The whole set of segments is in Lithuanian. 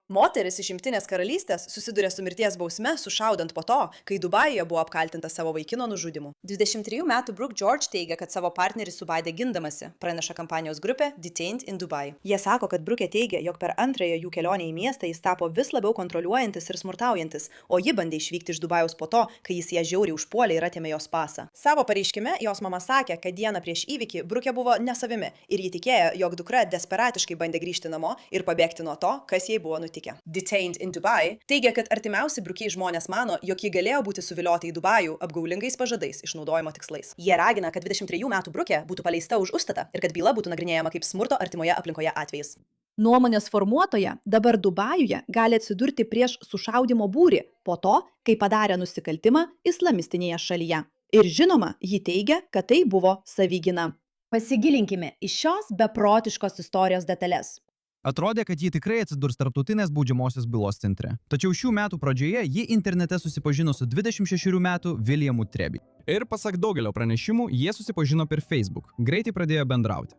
Moteris iš Jungtinės karalystės susiduria su mirties bausme sušaudant po to, kai Dubajuje buvo apkaltinta savo vaikino nužudymu. 23 metų Brooke George teigia, kad savo partnerį subadė gindamasi, praneša kampanijos grupė Detained in Dubai. Jie sako, kad Brooke teigia, jog per antrąją jų kelionę į miestą jis tapo vis labiau kontroliuojantis ir smurtaujantis, o ji bandė išvykti iš Dubajaus po to, kai jis ją žiauriai užpuolė ir atėmė jos pasą. Savo pareiškime jos mama sakė, kad dieną prieš įvykį Brooke buvo nesavimi ir ji tikėjo, jog dukra desperatiškai bandė grįžti namo ir pabėgti nuo to, kas jai buvo nutikę. Detained in Dubai teigia, kad artimiausi Brooke žmonės mano, jog ji galėjo būti suviliota į Dubajų apgaulingais pažadais išnaudojimo tikslais. Jie ragina, kad 23 metų Brooke būtų paleista už užstatą ir kad byla būtų nagrinėjama kaip smurto artimoje aplinkoje atvejis. Nuomonės formuotoja dabar Dubajuje gali atsidurti prieš sušaudimo būrį po to, kai padarė nusikaltimą islamistinėje šalyje. Ir žinoma, ji teigia, kad tai buvo savigyna. Pasigilinkime į šios beprotiškos istorijos detalės. Atrodė, kad ji tikrai atsidurs tarptautinės baudžiamosios bylos centre. Tačiau šių metų pradžioje ji internete susipažino su 26 metų Williamu Trebi. Ir pasak daugelio pranešimų, jie susipažino per Facebook. Greitai pradėjo bendrauti.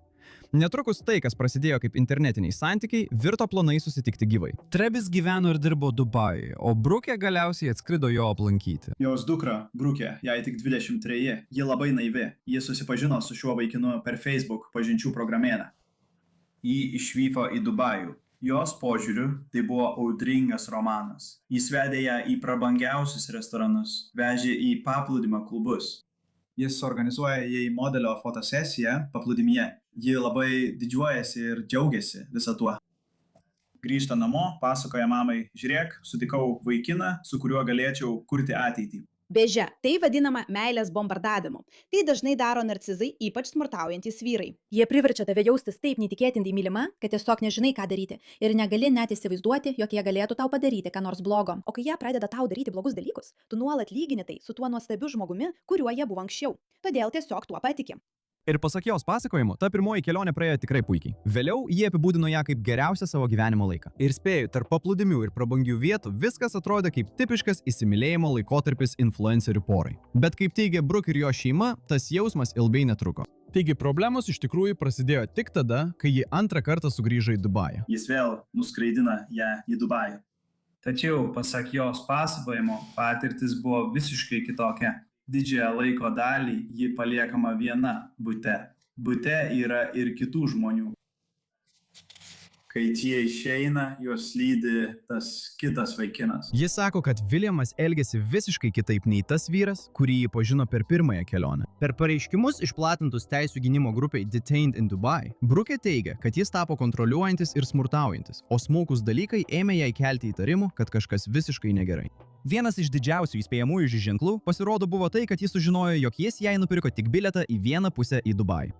Netrukus tai, kas prasidėjo kaip internetiniai santykiai, virto planai susitikti gyvai. Trebis gyveno ir dirbo Dubajuje, o Brooke galiausiai atskrido jo aplankyti. Jos dukra, Brooke, jai tik 23, ji labai naivi. Ji susipažino su šiuo vaikinu per Facebook pažinčių programėlę. Ji išvyko į Dubajų. Jos požiūriu tai buvo audringas romanas. Jis vedė ją į prabangiausius restoranus, vežė į paplūdimio klubus. Jis organizuoja jai modelio fotosesiją paplūdimyje. Ji labai didžiuojasi ir džiaugiasi visą tuo. Grįžta namo, pasakoja mamai, žiūrėk, sutikau vaikiną, su kuriuo galėčiau kurti ateitį. Beje, tai vadinama meilės bombardavimu. Tai dažnai daro narcizai, ypač smurtaujantys vyrai. Jie priverčia tave jaustis taip neįtikėtinai mylima, kad tiesiog nežinai, ką daryti. Ir negali net įsivaizduoti, jog jie galėtų tau padaryti ką nors blogo. O kai jie pradeda tau daryti blogus dalykus, tu nuolat lygini tai su tuo nuostabiu žmogumi, kuriuo jie buvo anksčiau. Todėl tiesiog tuo patiki. Ir pasak jos pasakojimo, ta pirmoji kelionė praėjo tikrai puikiai. Vėliau jie apibūdino ją kaip geriausią savo gyvenimo laiką. Ir spėju, tarp paplūdimių ir prabangių vietų viskas atrodė kaip tipiškas įsimylėjimo laikotarpis influencerių porai. Bet kaip teigia Brooke ir jo šeima, tas jausmas ilgai netruko. Taigi problemos iš tikrųjų prasidėjo tik tada, kai ji antrą kartą sugrįžo į Dubajų. Jis vėl nuskraidina ją į Dubajų. Tačiau, pasak jos pasakojimo, patirtis buvo visiškai kitokia. Didžiąją laiko dalį ji paliekama viena bute. Bute yra ir kitų žmonių. Kai jie išeina, juos lydi tas kitas vaikinas. Jis sako, kad Williamas elgėsi visiškai kitaip nei tas vyras, kurį jį pažino per pirmąją kelionę. Per pareiškimus išplatintus teisų gynimo grupiai Detained in Dubai, Brooke teigia, kad jis tapo kontroliuojantis ir smurtaujantis, o smulkūs dalykai ėmė jai kelti įtarimų, kad kažkas visiškai negerai. Vienas iš didžiausių įspėjamųjų ženklų pasirodo buvo tai, kad jis sužinojo, jog jis jai nupirko tik bilietą į vieną pusę į Dubajų.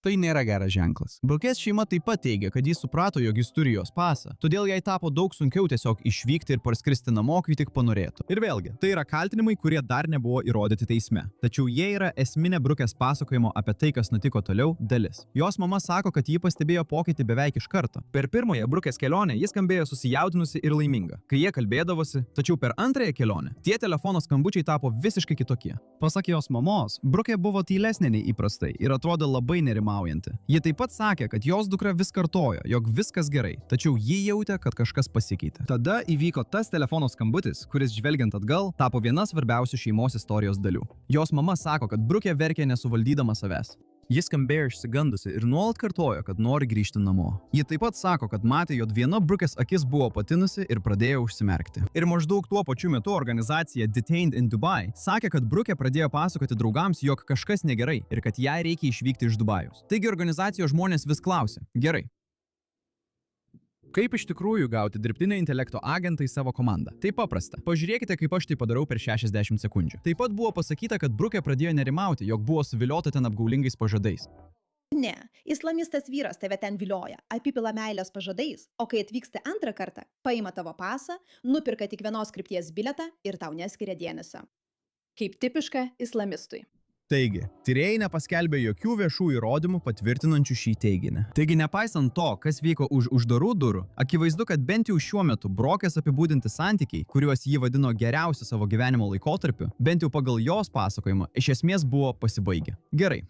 Tai nėra geras ženklas. Brooke's šeima taip pat teigia, kad jis suprato, jog jis turi jos pasą, todėl jai tapo daug sunkiau tiesiog išvykti ir parskristi namo, kai tik panorėtų. Ir vėlgi, tai yra kaltinimai, kurie dar nebuvo įrodyti teisme. Tačiau jie yra esminė Brooke's pasakojimo apie tai, kas nutiko toliau, dalis. Jos mama sako, kad ji pastebėjo pokytį beveik iš karto. Per pirmąją Brooke's kelionę jis skambėjo susijaudinusi ir laiminga, kai jie kalbėdavosi, tačiau per antrąją kelionę tie telefono skambučiai tapo visiškai kitokie. Pasak jos mamos, Brooke buvo tylesnė nei įprastai ir atrodė labai nerimaujanti. Ji taip pat sakė, kad jos dukra vis kartojo, jog viskas gerai, tačiau ji jautė, kad kažkas pasikeitė. Tada įvyko tas telefono skambutis, kuris žvelgiant atgal tapo viena svarbiausių šeimos istorijos dalių. Jos mama sako, kad Brooke verkė nesuvaldydama savęs. Jis skambėjo išsigandusi ir nuolat kartojo, kad nori grįžti namo. Ji taip pat sako, kad matė, jog viena Brooke's akis buvo patinusi ir pradėjo užsimerkti. Ir maždaug tuo pačiu metu organizacija Detained in Dubai sakė, kad Brooke pradėjo pasakoti draugams, jog kažkas negerai ir kad jai reikia išvykti iš Dubajaus. Taigi organizacijos žmonės vis klausė: gerai, kaip iš tikrųjų gauti dirbtinio intelekto agentą į savo komandą? Tai paprasta. Pažiūrėkite, kaip aš tai padarau per 60 sekundžių. Taip pat buvo pasakyta, kad Brooke pradėjo nerimauti, jog buvo suviliota ten apgaulingais pažadais. Ne, islamistas vyras tave ten vilioja, apipila meilės pažadais, o kai atvyksti antrą kartą, paima tavo pasą, nupirka tik vienos krypties bilietą ir tau neskiria dėmesio. Kaip tipiška islamistui. Taigi, tyrėjai nepaskelbė jokių viešų įrodymų patvirtinančių šį teiginį. Taigi, nepaisant to, kas vyko už uždarų durų, akivaizdu, kad bent jau šiuo metu Brooke's apibūdinti santykiai, kuriuos ji vadino geriausiu savo gyvenimo laikotarpiu, bent jau pagal jos pasakojimą, iš esmės buvo pasibaigę. Gerai.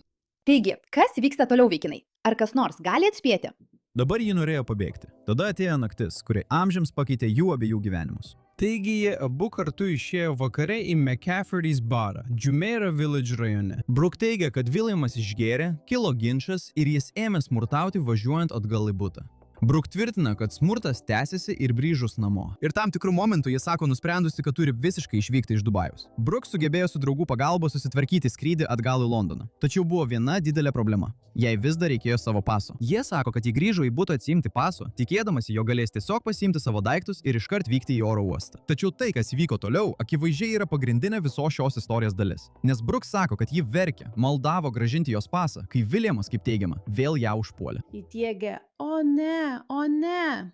Taigi, kas vyksta toliau, vaikinai? Ar kas nors gali atspėti? Dabar ji norėjo pabėgti. Tada atėjo naktis, kuri amžiams pakeitė jų abiejų gyvenimus. Taigi jie abu kartu išėjo vakare į McCafferty's barą, Jumeirah Village rajone. Brooke teigia, kad Williamas išgėrė, kilo ginčas ir jis ėmė smurtauti važiuojant atgal į butą. Brooke tvirtina, kad smurtas tęsiasi ir grįžus namo. Ir tam tikrų momentų jis sako nusprendusi, kad turi visiškai išvykti iš Dubajaus. Brooke sugebėjo su draugų pagalba susitvarkyti skrydį atgal į Londoną. Tačiau buvo viena didelė problema. Jai vis dar reikėjo savo paso. Jie sako, kad ji grįžo į butą atsiimti paso, tikėdamasi, jo galės tiesiog pasiimti savo daiktus ir iškart vykti į oro uostą. Tačiau tai, kas vyko toliau, akivaizdžiai yra pagrindinė visos šios istorijos dalis. Nes Brooke sako, kad ji verkė, maldavo grąžinti jos pasą, kai Williamas, kaip teigiama, vėl ją užpuolė. Įtiegė, o ne, o ne.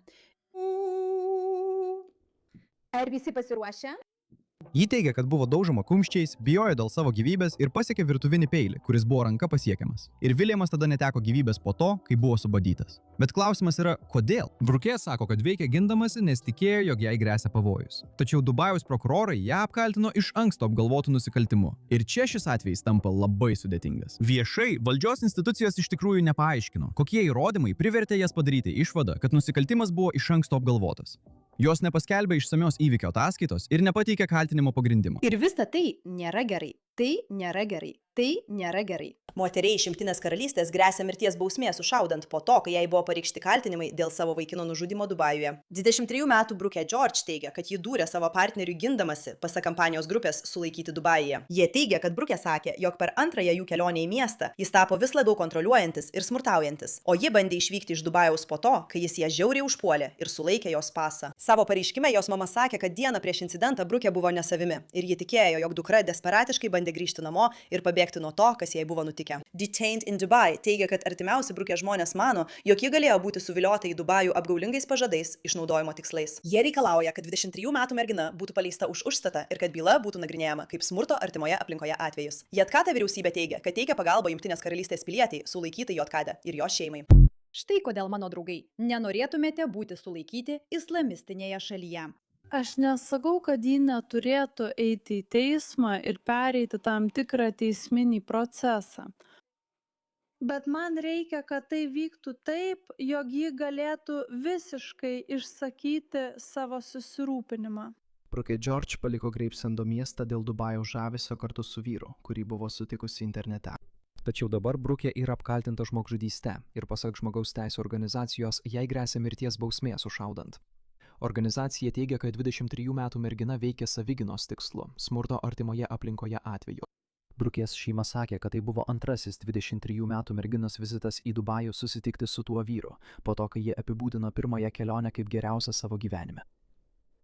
Ar visi pasiruošę? Ji teigia, kad buvo daužoma kumščiais, bijojo dėl savo gyvybės ir pasiekė virtuvinį peilį, kuris buvo ranka pasiekiamas. Ir Williamas tada neteko gyvybės po to, kai buvo subadytas. Bet klausimas yra, kodėl? Brooke sako, kad veikė gindamasi, nes tikėjo, jog jai gresia pavojus. Tačiau Dubajaus prokurorai ją apkaltino iš anksto apgalvotų nusikaltimu. Ir čia šis atvejis tampa labai sudėtingas. Viešai valdžios institucijos iš tikrųjų nepaaiškino, kokie įrodymai privertė jas padaryti išvadą, kad nusikaltimas buvo iš anksto apgalvotas. Jos nepaskelbė išsamios įvykio ataskaitos ir nepateikė kaltinimo pagrindimo. Ir visa tai nėra gerai. Tai nėra gerai. Tai nėra gerai. Moteriai iš Jungtinės karalystės gresia mirties bausmė sušaudant po to, kai jai buvo pareikšti kaltinimai dėl savo vaikino nužudymo Dubajuje. 23 metų Brooke George teigia, kad ji dūrė savo partneriui gindamasi, pasak kampanijos grupės sulaikyti Dubajuje. Jie teigia, kad Brooke sakė, jog per antrąją jų kelionę į miestą jis tapo vis labiau kontroliuojantis ir smurtaujantis, o ji bandė išvykti iš Dubajaus po to, kai jis ją žiauriai užpuolė ir sulaikė jos pasą. Savo pareiškime jos mama sakė, kad dieną prieš incidentą Brooke buvo nesavimi ir ji tikėjo, jog dukra desperatiškai bandė grįžti namo ir pabėgti nuo to, kas jai buvo nutikę. Detained in Dubai teigia, kad artimiausi Brooke žmonės mano, jog ji galėjo būti suviliota į Dubajų apgaulingais pažadais išnaudojimo tikslais. Jie reikalauja, kad 23 metų mergina būtų paleista už užstatą ir kad byla būtų nagrinėjama kaip smurto artimoje aplinkoje atvejus. JKT vyriausybė teigia, kad teikia pagalbą Jungtinės karalystės pilietiai sulaikytai JKT ir jos šeimai. Štai kodėl, mano draugai, nenorėtumėte būti sulaikyti islamistinėje šalyje. Aš nesakau, kad ji neturėtų eiti į teismą ir pereiti tam tikrą teisminį procesą. Bet man reikia, kad tai vyktų taip, jog ji galėtų visiškai išsakyti savo susirūpinimą. Brooke George paliko Gravesendo miestą dėl Dubajaus žavesio kartu su vyru, kurį buvo sutikusi internete. Tačiau dabar Brooke yra apkaltinta žmogžudyste ir pasak žmogaus teisų organizacijos jai gresia mirties bausmė sušaudant. Organizacija teigia, kad 23 metų mergina veikė savigynos tikslu, smurto artimoje aplinkoje atveju. Brookės šeima sakė, kad tai buvo antrasis 23 metų merginos vizitas į Dubajų susitikti su tuo vyru, po to, kai jie apibūdino pirmąją kelionę kaip geriausią savo gyvenime.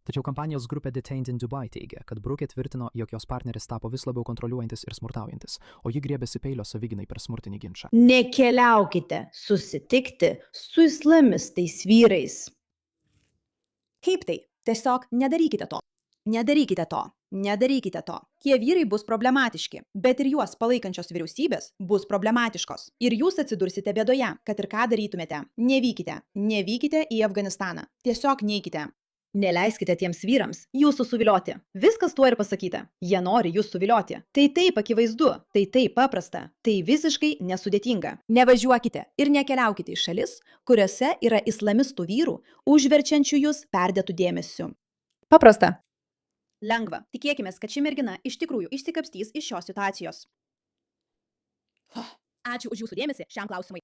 Tačiau kampanijos grupė Detained in Dubai teigia, kad Brooke tvirtino, jog jos partneris tapo vis labiau kontroliuojantis ir smurtaujantis, o ji griebėsi peilio savigynai per smurtinį ginčą. Nekeliaukite susitikti su islamistais vyrais. Kaip tai? Tiesiog nedarykite to. Nedarykite to. Nedarykite to. Tie vyrai bus problematiški, bet ir juos palaikančios vyriausybės bus problematiškos. Ir jūs atsidursite bėdoje, kad ir ką darytumėte. Nevykite. Nevykite į Afganistaną. Tiesiog neikite. Neleiskite tiems vyrams jūsų suvilioti. Viskas tuo ir pasakyta. Jie nori jūs suvilioti. Tai taip akivaizdu, tai taip paprasta, tai visiškai nesudėtinga. Nevažiuokite ir nekeliaukite į šalis, kuriuose yra islamistų vyrų, užverčiančių jūs perdėtų dėmesiu. Paprasta. Lengva. Tikėkime, kad ši mergina iš tikrųjų išsikapstys iš šios situacijos. Ačiū už jūsų dėmesį šiam klausimui.